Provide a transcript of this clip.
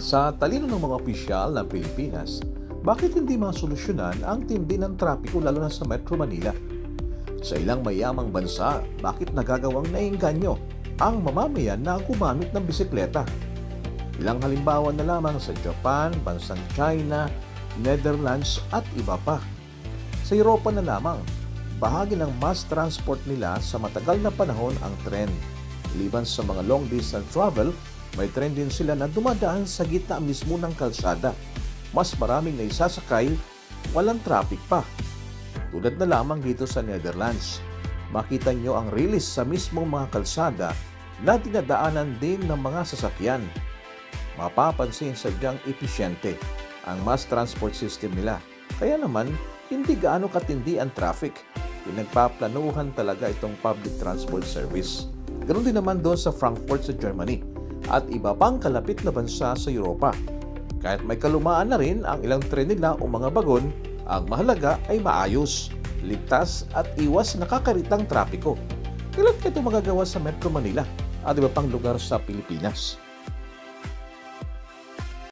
Sa talino ng mga opisyal ng Pilipinas, bakit hindi masolusyonan ang tindi ng trapiko lalo na sa Metro Manila? Sa ilang mayamang bansa, bakit nagagawang naengganyo ang mamamayan na gumamit ng bisikleta? Ilang halimbawa na lamang sa Japan, bansang China, Netherlands at iba pa. Sa Europa na lamang, bahagi ng mass transport nila sa matagal na panahon ang tren. Liban sa mga long distance travel, may tren din sila na dumadaan sa gitna mismo ng kalsada. Mas maraming naisasakay, walang traffic pa. Tulad na lamang dito sa Netherlands. Makita nyo ang release sa mismong mga kalsada na dinadaanan din ng mga sasakyan. Mapapansin sadyang episyente ang mass transport system nila. Kaya naman, hindi gaano katindi ang traffic. Pinagpaplanuhan talaga itong public transport service. Ganoon din naman doon sa Frankfurt sa Germany at iba pang kalapit na bansa sa Europa. Kahit may kalumaan na rin ang ilang tren nila o mga bagon, ang mahalaga ay maayos, ligtas at iwas nakakaritang trapiko. Kailan ito magagawa sa Metro Manila at iba pang lugar sa Pilipinas?